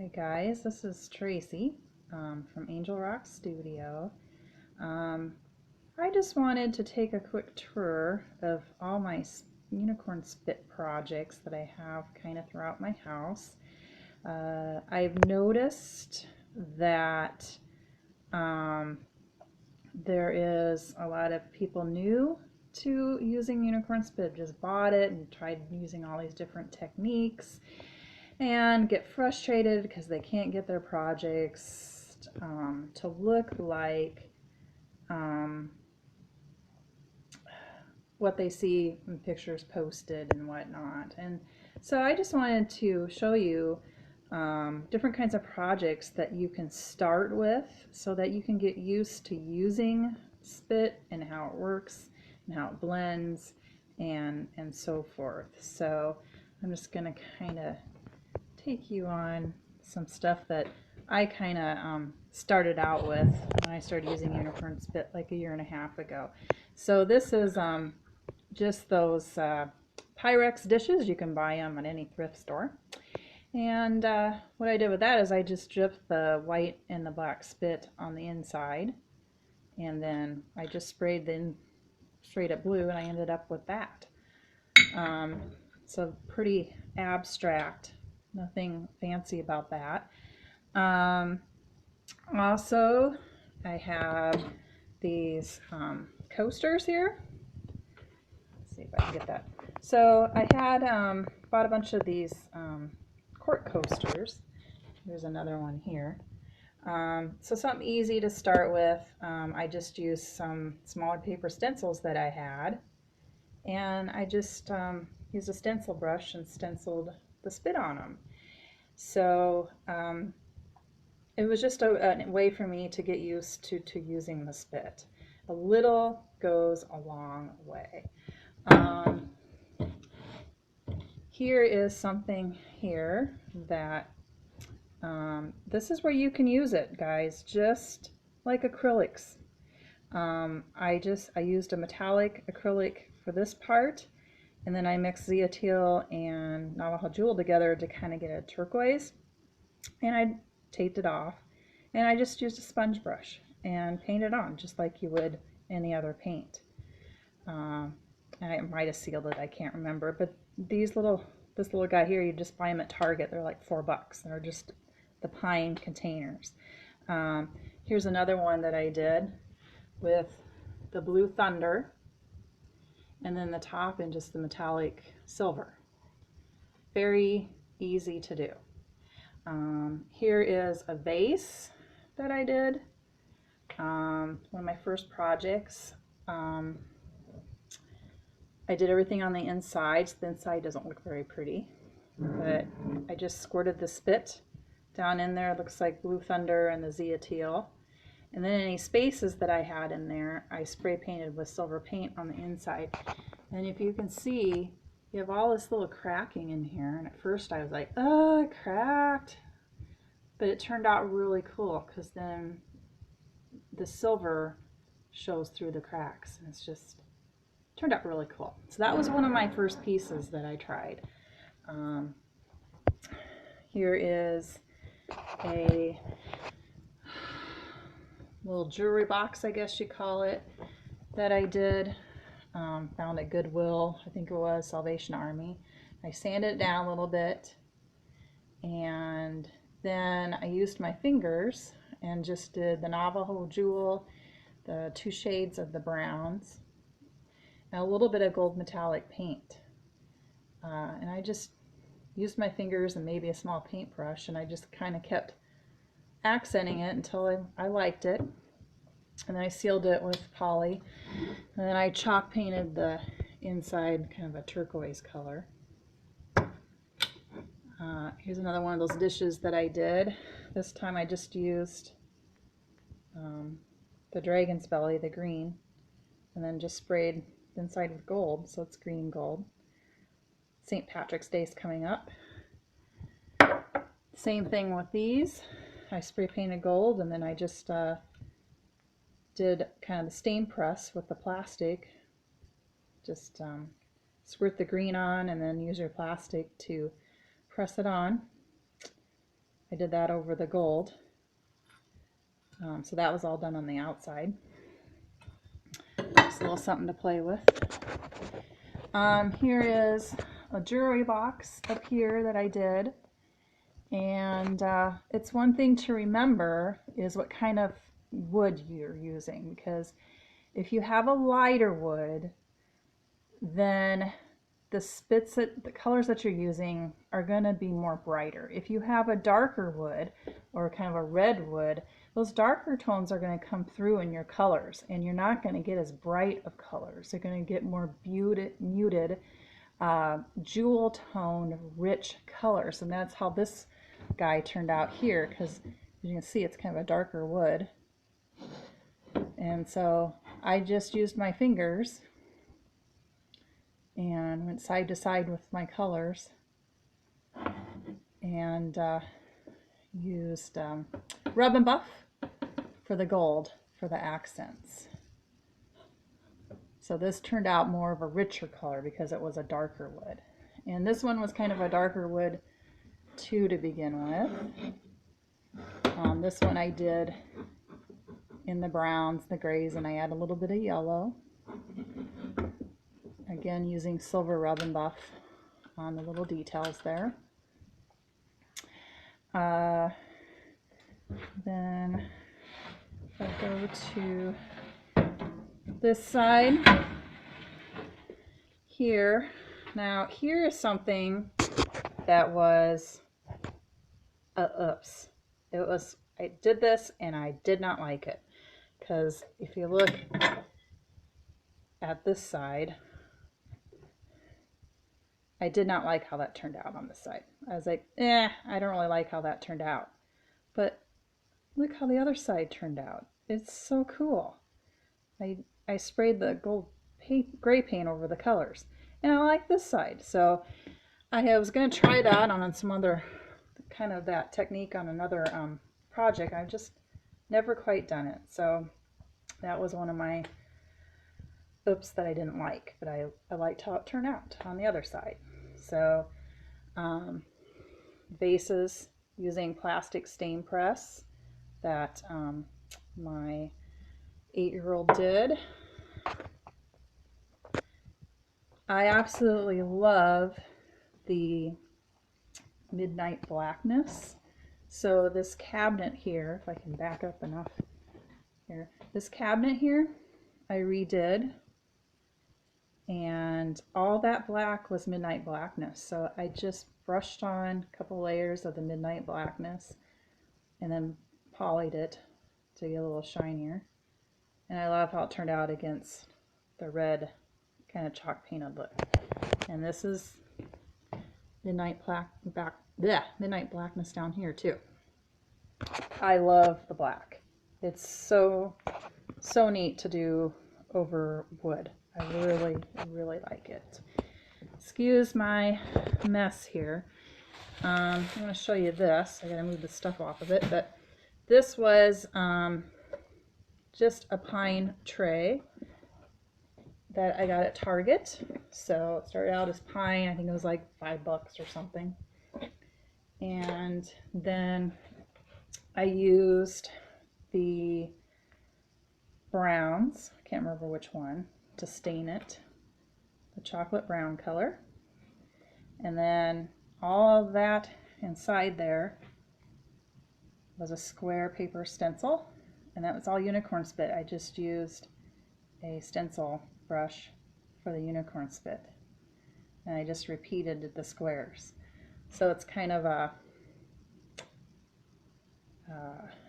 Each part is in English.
Hi guys, this is Tracy from Angel Rock Studio. Um, I just wanted to take a quick tour of all my unicorn spit projects that I have kind of throughout my house. I've noticed that um, there is a lot of people new to using unicorn spit, just bought it and tried using all these different techniques and get frustrated because they can't get their projects to look like um, what they see in pictures posted and whatnot. And so I just wanted to show you different kinds of projects that you can start with so that you can get used to using spit and how it works and how it blends and so forth. So I'm just going to kind of take you on some stuff that I kind of started out with when I started using unicorn spit like a year and a half ago. So this is just those Pyrex dishes. You can buy them at any thrift store. And what I did with that is I just dripped the white and the black spit on the inside, and then I just sprayed the straight up blue, and I ended up with that. So pretty abstract, nothing fancy about that. Also, I have these coasters here. Let's see if I can get that. So I had bought a bunch of these quart coasters. There's another one here. So something easy to start with. I just used some smaller paper stencils that I had, and I just used a stencil brush and stenciled the spit on them. So it was just a way for me to get used to using the spit. A little goes a long way. Here is something here that this is where you can use it, guys, just like acrylics. I used a metallic acrylic for this part, and then I mixed Zeoteal and Navajo Jewel together to kind of get a turquoise, and I taped it off, and I just used a sponge brush and painted on just like you would any other paint. I might have sealed it, I can't remember, but this little guy here, you just buy them at Target. They're like $4. They're just the pine containers. Here's another one that I did with the Blue Thunder, and then the top in just the metallic silver. Very easy to do. Here is a vase that I did. One of my first projects. I did everything on the inside, so the inside doesn't look very pretty, but I just squirted the spit down in there. It looks like Blue Thunder and the Zeoteal. And then any spaces that I had in there, I spray painted with silver paint on the inside. And if you can see, you have all this little cracking in here. And at first I was like, oh, it cracked. But it turned out really cool because then the silver shows through the cracks. And it's just turned out really cool. So that was one of my first pieces that I tried. Here is a little jewelry box, I guess you call it, that I did. Found at Goodwill, I think it was, Salvation Army. I sanded it down a little bit, and then I used my fingers and just did the Navajo Jewel, the 2 shades of the browns, and a little bit of gold metallic paint. And I just used my fingers and maybe a small paintbrush, and I just kind of kept accenting it until I liked it. And then I sealed it with poly, and then I chalk painted the inside kind of a turquoise color. Here's another one of those dishes that I did. This time I just used the dragon's belly, the green, and then just sprayed the inside with gold, so it's green gold. St. Patrick's Day is coming up. Same thing with these. I spray painted gold, and then I just did kind of the stain press with the plastic. Just squirt the green on and then use your plastic to press it on. I did that over the gold. So that was all done on the outside. Just a little something to play with. Here is a jewelry box up here that I did. And it's one thing to remember is what kind of wood you're using, because if you have a lighter wood, then the colors that you're using are going to be more brighter. If you have a darker wood or kind of a red wood, those darker tones are going to come through in your colors, and you're not going to get as bright of colors. They're going to get more muted, jewel tone, rich colors, and that's how this guy turned out here, because you can see it's kind of a darker wood. And so I just used my fingers and went side to side with my colors and used Rub and Buff for the gold for the accents. So this turned out more of a richer color because it was a darker wood. And this one was kind of a darker wood too to begin with. This one I did in the browns, the grays, and I add a little bit of yellow. Again, using silver Rub and Buff on the little details there. Then I'll go to this side here. Now here is something that was oops. I did this and I did not like it, because if you look at this side, I did not like how that turned out on this side. I was like, I don't really like how that turned out. But look how the other side turned out. It's so cool. I sprayed the gray paint over the colors, and I like this side. So I was going to try that on some other kind of that technique on another project. I've just never quite done it. So that was one of my oops that I didn't like, but I liked how it turned out on the other side. So vases using plastic stain press that my 8-year-old did. I absolutely love the Midnight Blackness. So this cabinet here, if I can back up enough here, this cabinet here I redid, and all that black was Midnight Blackness. So I just brushed on a couple layers of the Midnight Blackness and then polyed it to get a little shinier. And I love how it turned out against the red kind of chalk painted look. And this is Midnight Blackness down here too. I love the black. It's so neat to do over wood. I really like it. Excuse my mess here. I'm going to show you this. I got to move the stuff off of it, but this was just a pine tray that I got at Target. So it started out as pine. I think it was like $5 or something. And then I used the browns, I can't remember which one, to stain it, the chocolate brown color. And then all of that inside there was a square paper stencil, and that was all unicorn spit. I just used a stencil brush for the unicorn spit, and I just repeated the squares. So it's kind of a,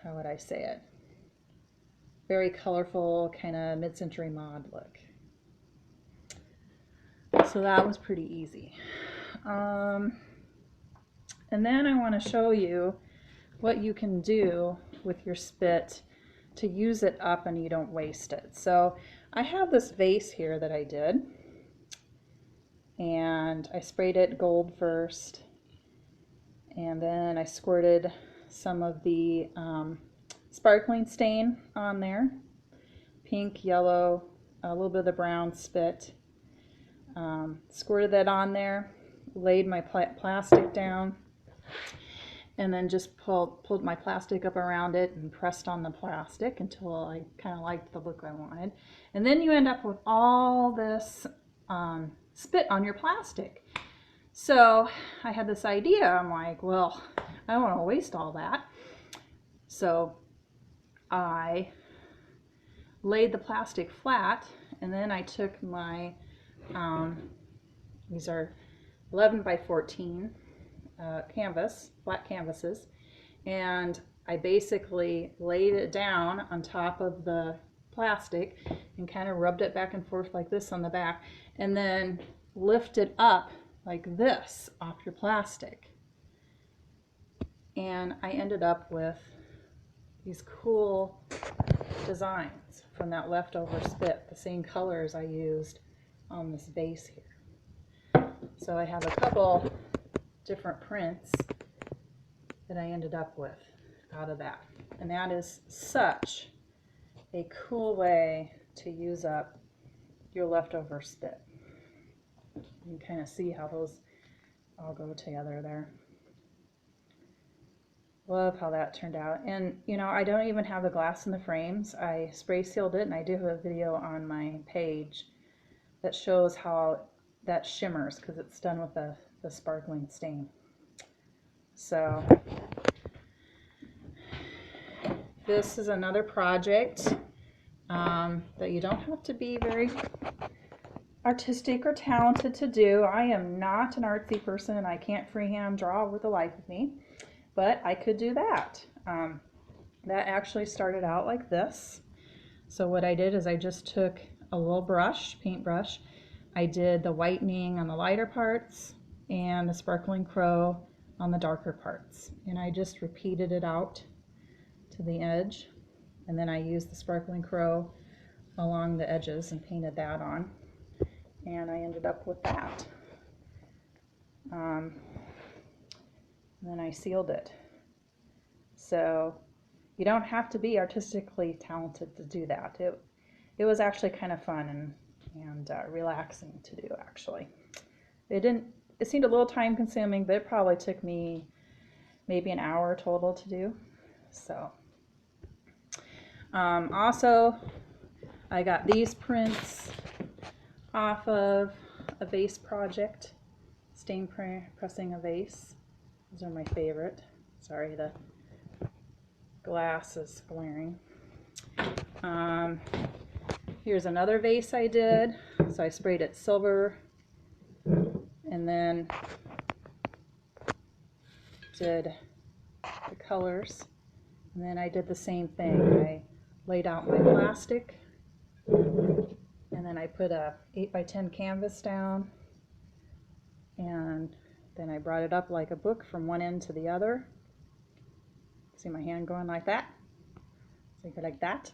how would I say it, very colorful, kind of mid-century mod look. So that was pretty easy. And then I want to show you what you can do with your spit to use it up and you don't waste it. So I have this vase here that I did, and I sprayed it gold first, and then I squirted some of the sparkling stain on there, pink, yellow, a little bit of the brown spit, squirted that on there, laid my plastic down, and then just pulled my plastic up around it and pressed on the plastic until I kind of liked the look I wanted. And then you end up with all this spit on your plastic. So I had this idea. I'm like, well, I don't want to waste all that. So I laid the plastic flat, and then I took my, these are 11 by 14 canvas, flat canvases, and I basically laid it down on top of the plastic and kind of rubbed it back and forth like this on the back, and then lifted up like this off your plastic. And I ended up with these cool designs from that leftover spit, the same colors I used on this vase here. So I have a couple different prints that I ended up with out of that. And that is such a cool way to use up your leftover spit. You can kind of see how those all go together there. Love how that turned out. And you know, I don't even have the glass in the frames. I spray sealed it, and I do have a video on my page that shows how that shimmers because it's done with the sparkling stain. So this is another project that you don't have to be very artistic or talented to do. I am not an artsy person, and I can't freehand draw with the life of me, but I could do that. That actually started out like this. So what I did is I just took a little brush, paintbrush. I did the whitening on the lighter parts and the sparkling crow on the darker parts. And I just repeated it out to the edge. And then I used the sparkling crow along the edges and painted that on. And I ended up with that. And then I sealed it. So you don't have to be artistically talented to do that. It was actually kind of fun and relaxing to do, actually. It seemed a little time consuming, but it probably took me maybe an hour total to do. So also I got these prints off of a vase project, stain pressing a vase. Those are my favorite. Sorry, the glass is glaring. Here's another vase I did. So I sprayed it silver and then did the colors. And then I did the same thing. I laid out my plastic, and then I put a 8 by 10 canvas down, and then I brought it up like a book from one end to the other. See my hand going like that? So go like that.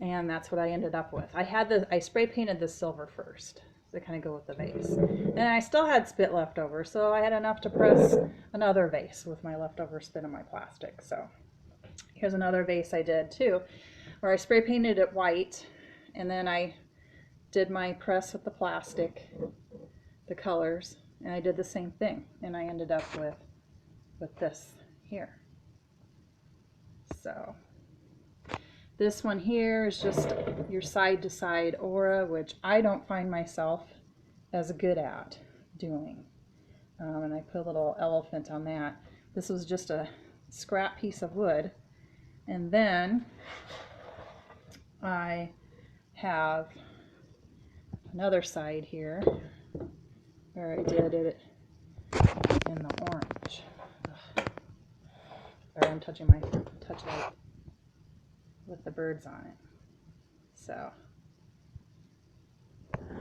And that's what I ended up with. I spray painted the silver first to kind of go with the vase. And I still had spit left over, so I had enough to press another vase with my leftover spit on my plastic. So here's another vase I did too, where I spray painted it white, and then I did my press with the plastic, the colors, and I did the same thing, and I ended up with this here. So this one here is just your side-to-side aura, which I don't find myself as good at doing. And I put a little elephant on that. This was just a scrap piece of wood. And then I have another side here where I did it in the orange. Ugh. Sorry, I'm touching my touch light with the birds on it. So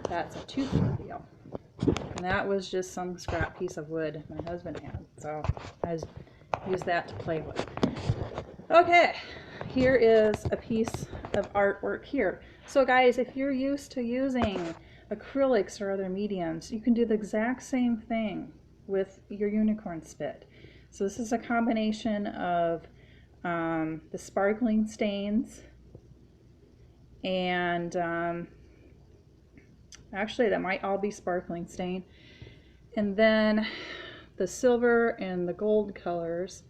that's a tooth reveal. And that was just some scrap piece of wood my husband had. So I used that to play with. Okay, here is a piece of artwork here. So guys, if you're used to using acrylics or other mediums, you can do the exact same thing with your unicorn spit. So this is a combination of the sparkling stains, and actually that might all be sparkling stain, and then the silver and the gold colors.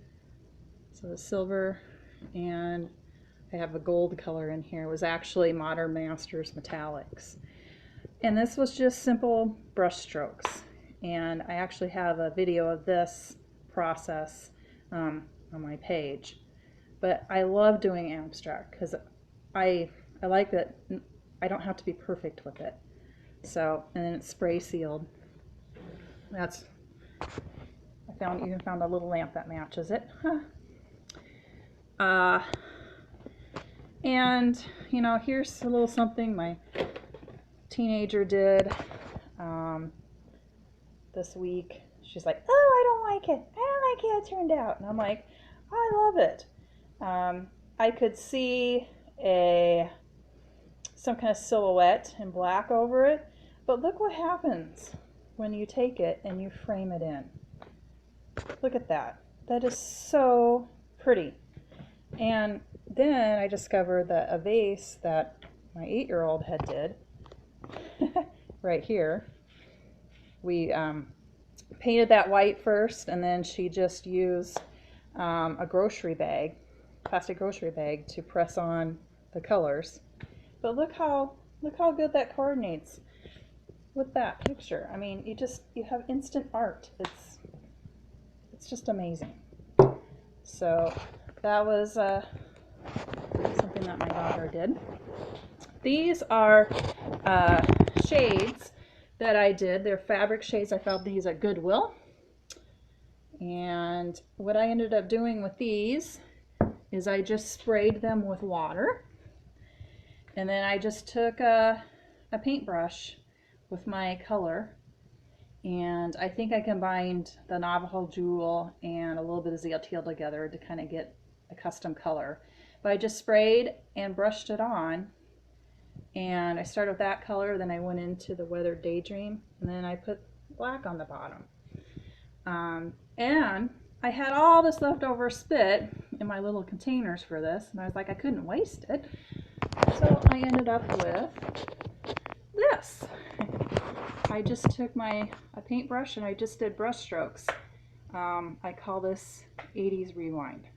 So the silver and I have a gold color in here. It was actually Modern Masters Metallics. And this was just simple brush strokes. And I actually have a video of this process on my page. But I love doing abstract because I like that I don't have to be perfect with it. So, and then it's spray sealed. That's, I even found a little lamp that matches it. Huh. And you know, here's a little something my teenager did this week. She's like, "Oh, I don't like it. I don't like how it turned out." And I'm like, "I love it." I could see some kind of silhouette in black over it, but look what happens when you take it and you frame it in. Look at that. That is so pretty. And then I discovered that a vase that my 8-year-old had did right here. We painted that white first, and then she just used a grocery bag, plastic grocery bag, to press on the colors. But look how good that coordinates with that picture. I mean, you have instant art. It's just amazing. So that was something that my daughter did. These are shades that I did. They're fabric shades. I found these at Goodwill. And what I ended up doing with these is I just sprayed them with water. And then I just took a paintbrush with my color. And I think I combined the Navajo Jewel and a little bit of Zeal Teal together to kind of get a custom color. But I just sprayed and brushed it on. And I started with that color, then I went into the Weathered Daydream, and then I put black on the bottom. And I had all this leftover spit in my little containers for this, and I was like, I couldn't waste it. So I ended up with this. I just took a paintbrush and I just did brush strokes. I call this 80s Rewind.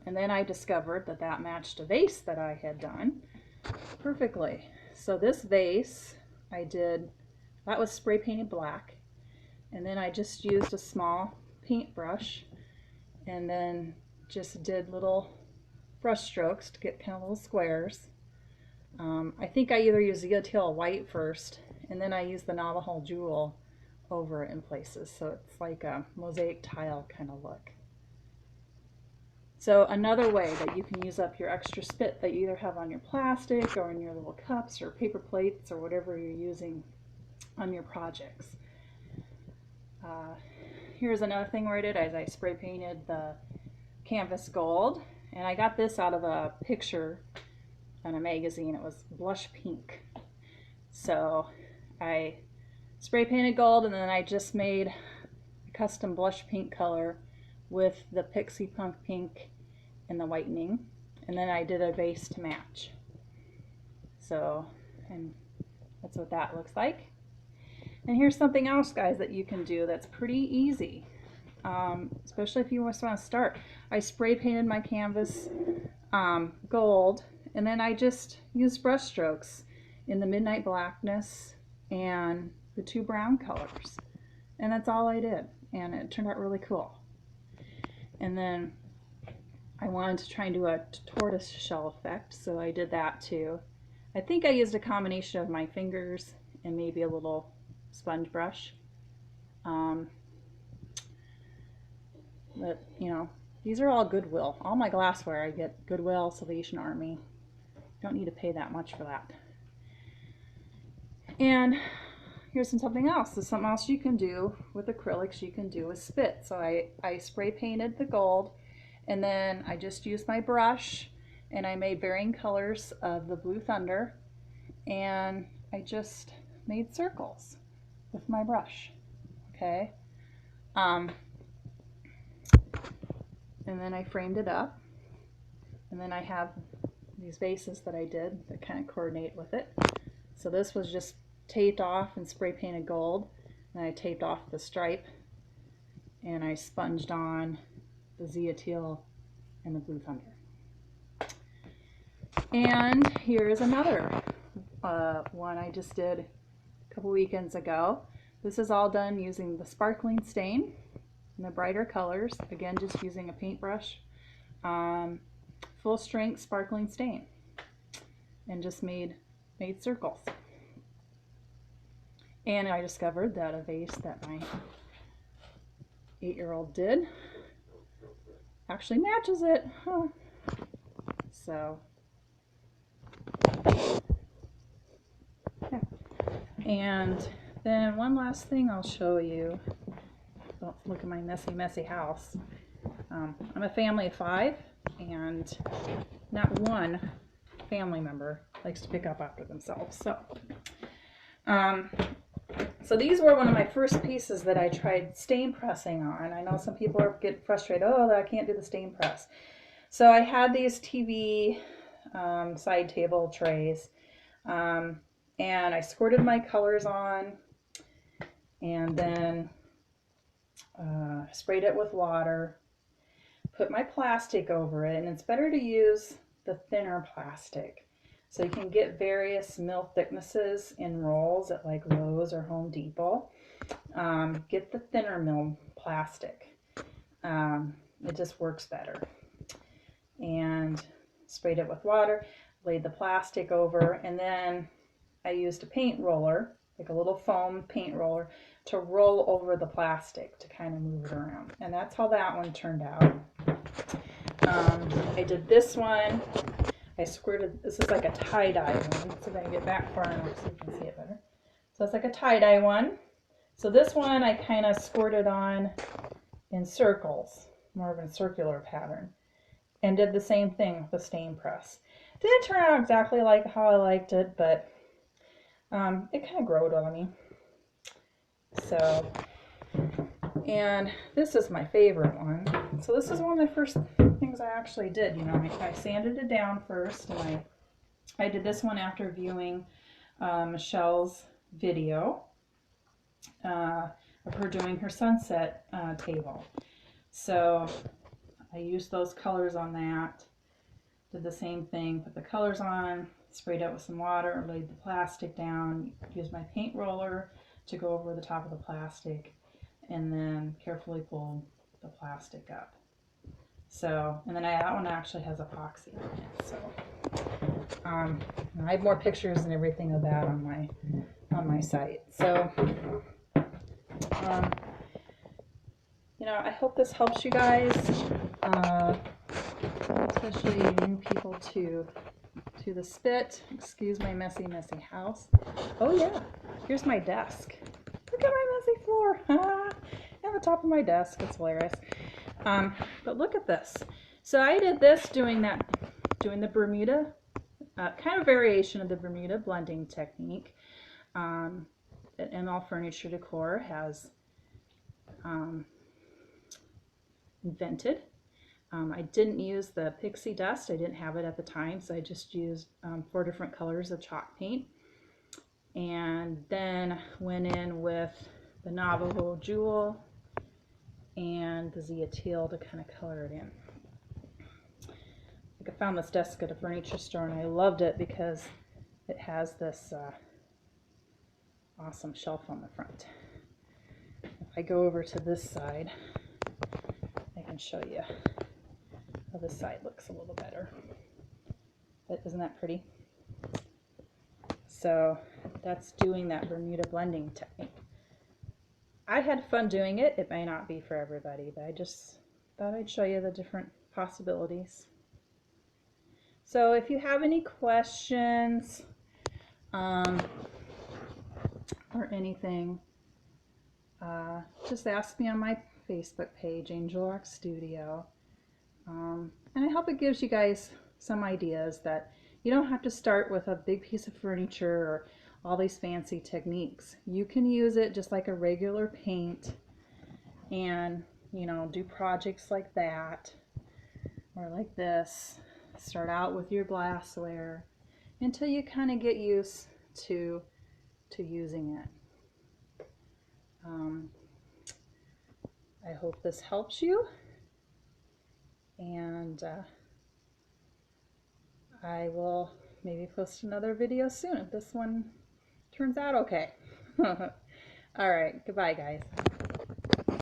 And then I discovered that matched a vase that I had done perfectly. So this vase that was spray painted black, and then I just used a small paintbrush and then just did little brush strokes to get kind of little squares. I think I either used Zeal Teal white first, and then I used the Navajo Jewel over it in places, so it's like a mosaic tile kind of look. So another way that you can use up your extra spit that you either have on your plastic or in your little cups or paper plates or whatever you're using on your projects. Here's another thing where I did is I spray painted the canvas gold, and I got this out of a picture in a magazine. It was blush pink. So I spray painted gold, and then I just made a custom blush pink color with the Pixie Punk pink and the whitening, and then I did a base to match. So, and that's what that looks like. And here's something else, guys, that you can do that's pretty easy, especially if you just want to start. I spray painted my canvas gold, and then I just used brush strokes in the Midnight Blackness and the 2 brown colors, and that's all I did, and it turned out really cool. And then I wanted to try and do a tortoise shell effect, so I did that too. I think I used a combination of my fingers and maybe a little sponge brush. But you know, these are all Goodwill. All my glassware I get Goodwill, Salvation Army. Don't need to pay that much for that. And here's something else. There's something else you can do with acrylics. You can do with spit. So I spray painted the gold, and then I just used my brush, and I made varying colors of the Blue Thunder, and I just made circles with my brush. Okay. And then I framed it up, and then I have these vases that I did that kind of coordinate with it. So this was just taped off and spray painted gold. and I taped off the stripe, and I sponged on the Zia Teal and the Blue Thunder. And here's another one I just did a couple weekends ago. This is all done using the sparkling stain and the brighter colors. Again, just using a paintbrush, full strength sparkling stain, and just made circles. And I discovered that a vase that my 8-year-old did actually matches it. Huh. So, yeah. And then one last thing I'll show you. Don't look at my messy house. I'm a family of 5, and not one family member likes to pick up after themselves. So these were one of my first pieces that I tried stain pressing on. I know some people get frustrated, oh, I can't do the stain press. So I had these TV side table trays, and I squirted my colors on, and then sprayed it with water, put my plastic over it, and it's better to use the thinner plastic. So you can get various mil thicknesses in rolls at like Lowe's or Home Depot. Get the thinner mil plastic. It just works better. And sprayed it with water, laid the plastic over, and then I used a paint roller, like a little foam paint roller, to roll over the plastic to kind of move it around. And that's how that one turned out. I did this one. I squirted, this is like a tie-dye one. So if I can get back far enough so you can see it better. So it's like a tie-dye one. So this one I kind of squirted on in circles, more of a circular pattern. And did the same thing with the stain press. Didn't turn out exactly like how I liked it, but it kind of growed on me. So, and this is my favorite one. So this is one of the first things I actually did. You know, I sanded it down first, and I did this one after viewing Michelle's video of her doing her sunset table. So I used those colors on that, did the same thing, put the colors on, sprayed it with some water, laid the plastic down, used my paint roller to go over the top of the plastic, and then carefully pulled the plastic up. So, and then that one actually has epoxy on it. So, I have more pictures and everything of that on my site. So, you know, I hope this helps you guys, especially new people to the spit. Excuse my messy house. Oh yeah, here's my desk. Look at my messy floor. And the top of my desk. It's hilarious. But look at this. So I did this doing the Bermuda, kind of variation of the Bermuda blending technique that ML Furniture Decor has invented. I didn't use the pixie dust. I didn't have it at the time, so I just used 4 different colors of chalk paint, and then went in with the Navajo Jewel and the Zia Teal to kind of color it in. I found this desk at a furniture store, and I loved it because it has this awesome shelf on the front. If I go over to this side, I can show you how this side looks a little better. But isn't that pretty? So that's doing that Bermuda blending technique. I had fun doing it. It may not be for everybody, but I just thought I'd show you the different possibilities. So if you have any questions or anything, just ask me on my Facebook page, Angel Rock Studio. And I hope it gives you guys some ideas that you don't have to start with a big piece of furniture or all these fancy techniques. You can use it just like a regular paint and, you know, do projects like that or like this. Start out with your glassware until you kind of get used to using it. Um, I hope this helps you, and I will maybe post another video soon if this one turns out okay. All right, goodbye guys.